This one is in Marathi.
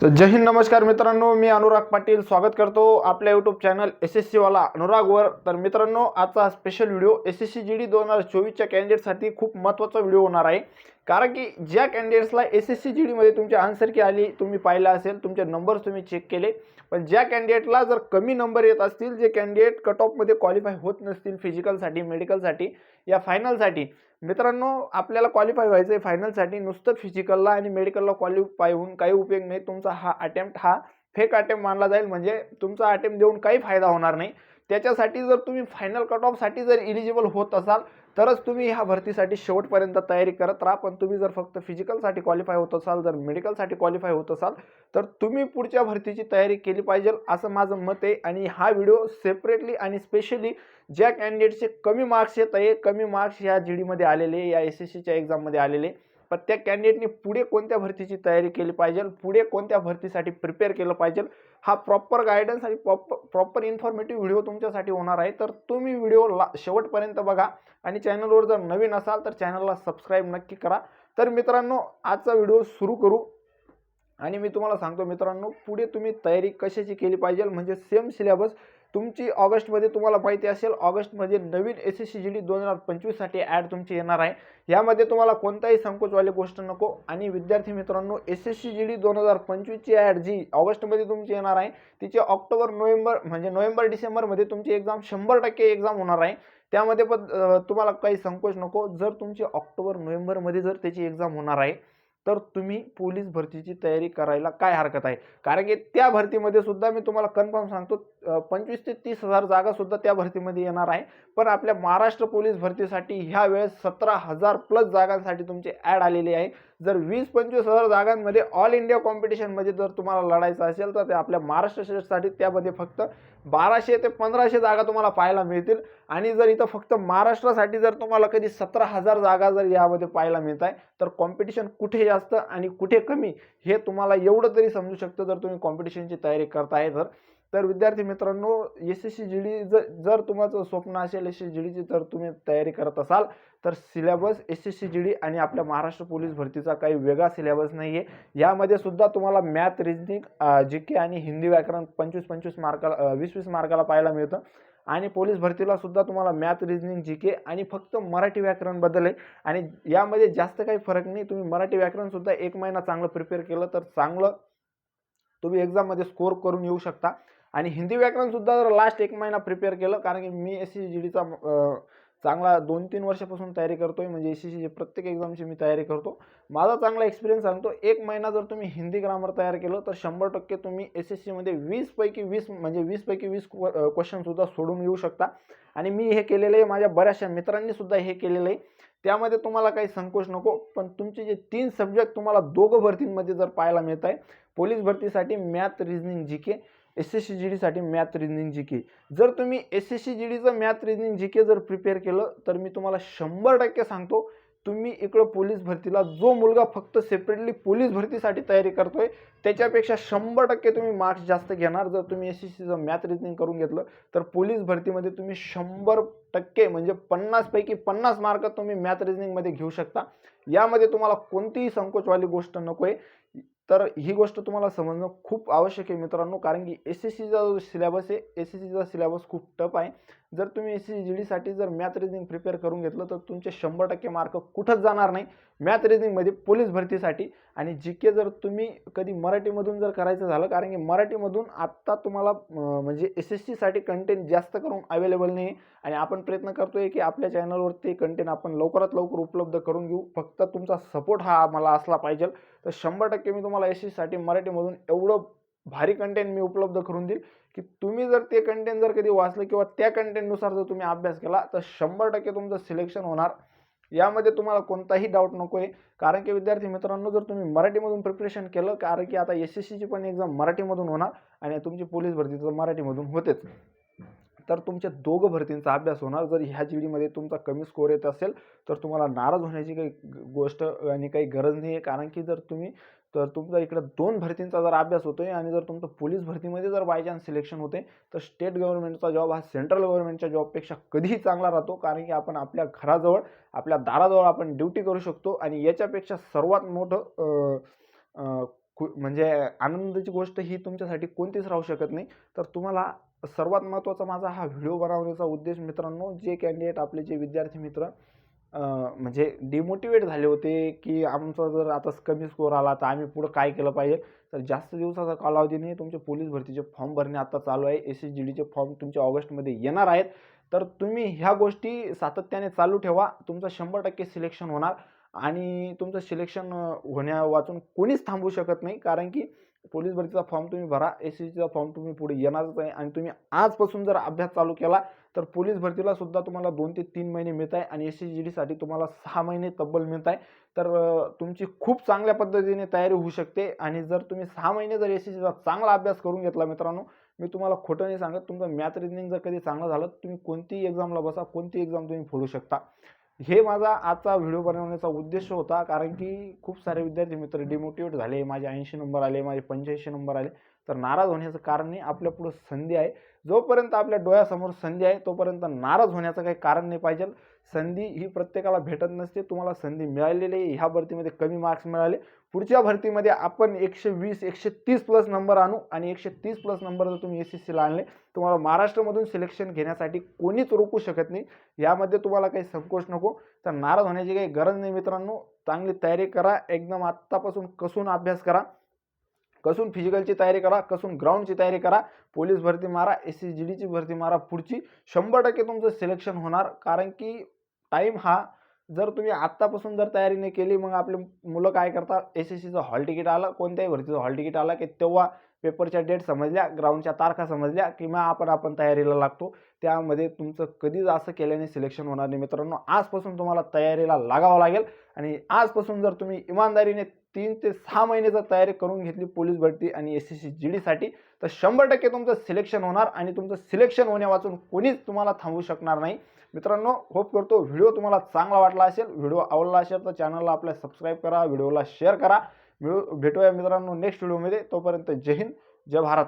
तर जय हिंद, नमस्कार मित्रांनो, मी अनुराग पाटील स्वागत करतो आपल्या यूट्यूब चॅनल SSC वाला अनुरागवर। तर मित्रांनो, आजचा स्पेशल व्हिडिओ SSC GD 2024च्या कॅन्डिडेटसाठी खूप महत्त्वाचा व्हिडिओ होणार आहे। कारण की ज्या कॅन्डिडेट्सला SSC GD मध्ये तुमची आन्सर की आली, तुम्ही पाहिला असेल, तुमचे नंबर्स तुम्ही चेक केले, पण ज्या कॅन्डिडेटला जर कमी नंबर येत असतील, जे कॅन्डिडेट कट ऑफ मध्ये क्वालिफाय होत नसतील फिजिकलसाठी, मेडिकलसाठी या फायनलसाठी, मित्रांनो आपल्याला क्वालिफाय व्हायचं आहे फायनलसाठी। नुसतं फिजिकलला आणि मेडिकलला क्वालिफाय होऊन काही उपयोग नाही। तुमचा हा अटेम्प्ट हा फेक अटेम्प्ट मानला जाईल, म्हणजे तुमचा अटेम्प्ट देऊन काही फायदा होणार नाही। त्याच्यासाठी जर तुम्ही फायनल कट ऑफसाठी जर एलिजिबल होत असाल तरच तुम्ही ह्या भरतीसाठी शेवटपर्यंत तयारी करत राहा। पण तुम्ही जर फक्त फिजिकलसाठी क्वालिफाय होत असाल, जर मेडिकलसाठी क्वालिफाय होत असाल, तर तुम्ही पुढच्या भरतीची तयारी केली पाहिजे असं माझं मत आहे। आणि हा व्हिडिओ सेपरेटली आणि स्पेशली ज्या कॅन्डिडेटचे कमी मार्क्स येत आहे, कमी मार्क्स या GD मध्ये आलेले, या SSCच्या एक्झाममध्ये आलेले, पण त्या कॅन्डिडेटने पुढे कोणत्या भरतीची तयारी केली पाहिजे, पुढे कोणत्या भरतीसाठी प्रिपेअर केलं पाहिजे, हा प्रॉपर गायडन्स आणि प्रॉपर इन्फॉर्मेटिव्ह व्हिडिओ तुमच्यासाठी होणार आहे। तर तुम्ही व्हिडिओ शेवटपर्यंत बघा आणि चॅनलवर जर नवीन असाल तर चॅनलला सबस्क्राईब नक्की करा। तर मित्रांनो, आजचा व्हिडिओ सुरू करू आणि मी तुम्हाला सांगतो मित्रांनो, पुढे तुम्ही तयारी कशाची केली पाहिजे। म्हणजे सेम सिलेबस तुमची ऑगस्टमध्ये, तुम्हाला माहिती असेल ऑगस्टमध्ये नवीन SSC GD 2025 साठी ॲड तुमची येणार आहे। यामध्ये तुम्हाला कोणताही संकोचवाली गोष्ट नको। आणि विद्यार्थी मित्रांनो, SSC GD 2025 ची ॲड जी ऑगस्टमध्ये तुमची येणार आहे, तिचे ऑक्टोबर नोव्हेंबर म्हणजे नोव्हेंबर डिसेंबरमध्ये तुमची एक्झाम 100% एक्झाम होणार आहे। त्यामध्ये पण तुम्हाला काही संकोच नको। जर तुमची ऑक्टोबर नोव्हेंबरमध्ये जर त्याची एक्झाम होणार आहे, तर तुम्ही पोलीस भरतीची तयारी करायला काय हरकत आहे। कारण की त्या भरतीमध्ये सुद्धा मी तुम्हाला कन्फर्म सांगतो 25 ते 30 हजार जागा सुद्धा त्या भरतीमध्ये येणार आहे। पण आपल्या महाराष्ट्र पोलीस भरतीसाठी ह्या वेळेस 17,000 प्लस जागांसाठी तुमची ॲड आलेली आहे। जर 20-25 हजार जागांमध्ये ऑल इंडिया कॉम्पिटिशनमध्ये जर तुम्हाला लढायचं असेल, तर ते आपल्या महाराष्ट्र स्टेटसाठी त्यामध्ये फक्त 1200 ते 1500 जागा तुम्हाला पाहायला मिळतील। आणि जर इथं फक्त महाराष्ट्रासाठी जर तुम्हाला कधी 17,000 जागा जर यामध्ये पाहायला मिळत आहे, तर कॉम्पिटिशन कुठे जास्त आणि कुठे कमी हे तुम्हाला एवढं तरी समजू शकतं जर तुम्ही कॉम्पिटिशनची तयारी करताय तर। तर विद्यार्थी मित्रांनो, SSC GD जर तुमचं स्वप्न असेल SSC GDची, तर तुम्ही तयारी करत असाल, तर सिलेबस SSC GD आणि आपल्या महाराष्ट्र पोलीस भरतीचा काही वेगळा सिलेबस नाही आहे। यामध्ये सुद्धा तुम्हाला मॅथ, रिजनिंग, GK आणि हिंदी व्याकरण 25-25 मार्काला 20-20 मार्काला पाहायला मिळतं। आणि पोलीस भरतीला सुद्धा तुम्हाला मॅथ, रिजनिंग, GK आणि फक्त मराठी व्याकरण बदल आहे। आणि यामध्ये जास्त काही फरक नाही। तुम्ही मराठी व्याकरण सुद्धा 1 महिना चांगलं प्रिपेअर केलं तर चांगलं तुम्ही एक्झाममध्ये स्कोर करून येऊ शकता। आणि हिंदी व्याकरण सुद्धा जर लास्ट 1 महिना प्रिपेअर केलं, कारण की मी SSC GDचा चांगला 2-3 वर्षापासून तयारी करतोय, म्हणजे SSCची प्रत्येक एक्झामची मी तयारी करतो। माझा चांगला एक्सपिरियन्स सांगतो, 1 महिना जर तुम्ही हिंदी ग्रामर तयार केलं तर 100% तुम्ही SSC मध्ये 20 पैकी 20 म्हणजे 20 पैकी 20 क्वेश्चन सुद्धा सोडून येऊ शकता। आणि मी हे केलेलं आहे, माझ्या बऱ्याचशा मित्रांनी सुद्धा हे केलेलं आहे। त्यामध्ये तुम्हाला काही संकोच नको। पण तुमचे जे 3 सब्जेक्ट तुम्हाला दोघं भरतींमध्ये जर पाहायला मिळत आहे, पोलीस भरतीसाठी math, reasoning, GK, SSC GD साठी मॅथ, रिजनिंग, GK, जर तुम्ही SSC GDचं मॅथ, रिजनिंग, GK जर प्रिपेअर केलं, तर मी तुम्हाला 100% सांगतो, तुम्ही इकडं पोलीस भरतीला जो मुलगा फक्त सेपरेटली पोलीस भरतीसाठी तयारी करतोय, त्याच्यापेक्षा 100% तुम्ही मार्क्स जास्त घेणार। जर तुम्ही SSCचं मॅथ, रिजनिंग करून घेतलं, तर पोलीस भरतीमध्ये तुम्ही 100% म्हणजे 50 पैकी 50 मार्क तुम्ही मॅथ, रिजनिंगमध्ये घेऊ शकता। यामध्ये तुम्हाला कोणतीही संकोचवाली गोष्ट नको आहे। तर ही गोष्ट तुम्हाला समजणं खूप आवश्यक आहे मित्रांनो, कारण की SSCचा जो सिलेबस आहे, SSCचा सिलेबस खूप टफ आहे। जर तुम्ही SSC GDसाठी जर मॅथ, रिजनिंग प्रिपेअर करून घेतलं, तर तुमचे 100% मार्क कुठंच जाणार नाही मॅथ, रिजनिंगमध्ये पोलीस भरतीसाठी। आणि GK जर तुम्ही कधी मराठीमधून जर करायचं झालं, कारण की मराठीमधून आत्ता तुम्हाला म्हणजे SSCसाठी कंटेंट जास्त करून अवेलेबल नाही। आणि आपण प्रयत्न करतोय की आपल्या चॅनलवर ते कंटेंट आपण लवकरात लवकर उपलब्ध करून घेऊ। फक्त तुमचा सपोर्ट हा मला असला पाहिजे, तर 100% मी तुम्हाला SSCसाठी मराठीमधून एवढं भारी कंटेंट मी उपलब्ध करून देईल की तुम्ही जर ते कंटेंट जर कधी वाचलं किंवा त्या कंटेंटनुसार जर तुम्ही अभ्यास केला, तर 100% तुमचं सिलेक्शन होणार। यामध्ये तुम्हाला कोणताही डाऊट नको आहे। कारण की विद्यार्थी मित्रांनो, जर तुम्ही मराठीमधून प्रिपरेशन केलं, कारण की आता SSCची पण एक्झाम मराठीमधून होणार आणि तुमची पोलीस भरतीचं मराठीमधून होतेच, तर तुमच्या दोघं भरतींचा अभ्यास होणार। जर ह्या GDमध्ये तुमचा कमी स्कोर येत असेल, तर तुम्हाला नाराज होण्याची काही गोष्ट आणि काही गरज नाही आहे। कारण की जर तुमचा इकडे 2 भरतींचा जर अभ्यास होतोय आणि जर तुमचं पोलीस भरतीमध्ये जर बाय चान्स सिलेक्शन होते, तर स्टेट गव्हर्नमेंटचा जॉब हा सेंट्रल गव्हर्नमेंटच्या जॉबपेक्षा कधीही चांगला राहतो। कारण की आपण आपल्या घराजवळ, आपल्या दाराजवळ आपण ड्युटी करू शकतो। आणि याच्यापेक्षा सर्वात मोठं म्हणजे आनंदाची गोष्ट ही तुमच्यासाठी कोणतीच राहू शकत नाही. तर तुम्हाला सर्वात महत्त्वाचा माझा हा व्हिडिओ बनवण्याचा उद्देश मित्रांनो, जे कॅन्डिडेट आपले जे विद्यार्थी मित्र म्हणजे डिमोटिवेट झाले होते, की आमचा जर आता कमी स्कोर आला तर आम्ही पुढं काय केलं पाहिजे. तर जास्त दिवसाचा कालावधी नाही, तुमचे पोलीस भरतीचे फॉर्म भरणे आता चालू आहे. SSGDचे फॉर्म तुमच्या ऑगस्टमध्ये येणार आहेत. तर तुम्ही ह्या गोष्टी सातत्याने चालू ठेवा. तुमचं 100% सिलेक्शन होणार आणि तुमचं सिलेक्शन होण्या वाचून कोणीच थांबवू शकत नाही. कारण की पोलीस भरतीचा फॉर्म तुम्ही भरा, SSGचा फॉर्म तुम्ही पुढे येणारच आहे आणि तुम्ही आजपासून जर अभ्यास चालू केला तर पोलीस भरतीला सुद्धा तुम्हाला 2 ते 3 महिने मिळत आहे आणि SSGDसाठी तुम्हाला 6 महिने तब्बल मिळत आहे. तर तुमची खूप चांगल्या पद्धतीने तयारी होऊ शकते आणि जर तुम्ही 6 महिने जर SSGचा चांगला अभ्यास करून घेतला मित्रांनो, मी तुम्हाला खोटं नाही सांगत, तुमचं मॅथ रिजनिंग जर कधी चांगलं झालं, तुम्ही कोणतीही एक्झामला बसा, कोणतीही एक्झाम तुम्ही फोडू शकता. हे माझा आजचा व्हिडिओ बनवण्याचा उद्देश होता. कारण की खूप सारे विद्यार्थी मित्र डिमोटिवेट झाले, माझे 80 नंबर आले, माझे 85 नंबर आले. तर नाराज होण्याचं कारण नाही, आपल्यापुढं संधी आहे. जोपर्यंत आपल्या डोळ्यासमोर संधी आहे तोपर्यंत नाराज होण्याचं काही कारण नाही पाहिजे. संधी ही प्रत्येकाला भेटत नसते. तुम्हाला संधी मिळालेली आहे. ह्या भरतीमध्ये कमी मार्क्स मिळाले, पुढच्या भरतीमध्ये आपण 120 130 प्लस नंबर आणू आणि 130 प्लस नंबर जर तुम्ही SSCला आणले, तुम्हाला महाराष्ट्रामधून सिलेक्शन घेण्यासाठी कोणीच रोखू शकत नाही. यामध्ये तुम्हाला काही संकोच नको. तर नाराज होण्याची काही गरज नाही मित्रांनो. चांगली तयारी करा, एकदम आत्तापासून कसून अभ्यास करा, कसून फिजिकलची तयारी करा, कसून ग्राउंडची तयारी करा, पोलीस भरती मारा, SSGDची भरती मारा. पुढची 100% तुमचं सिलेक्शन होणार. कारण की टाईम हा जर तुम्ही आत्तापासून जर तयारी नाही केली, मग आपले मुलं काय करतात, SSCचं हॉल तिकीट आलं, कोणत्याही भरतीचं हॉल तिकीट आलं की तेव्हा पेपरच्या डेट समजल्या, ग्राउंडच्या तारखा समजल्या की मग आपण तयारीला लागतो. त्यामध्ये तुमचं कधीच असं केल्याने सिलेक्शन होणार नाही मित्रांनो. आजपासून तुम्हाला तयारीला लागावं लागेल आणि आजपासून जर तुम्ही इमानदारीने 3 ते 6 महिने जर तयारी करून घेतली पोलीस भरती आणि SSCGDसाठी, तर 100% तुमचं सिलेक्शन होणार आणि तुमचं सिलेक्शन होण्यावाचून कोणीच तुम्हाला थांबवू शकणार नाही. मित्रांनो, होप करतो व्हिडिओ तुम्हाला चांगला वाटला असेल. व्हिडिओ आवडला असेल तर चॅनलला आपल्या सबस्क्राईब करा, व्हिडिओला शेअर करा. भेटूया मित्रांनो नेक्स्ट व्हिडिओमध्ये. तोपर्यंत जय हिंद, जय भारत.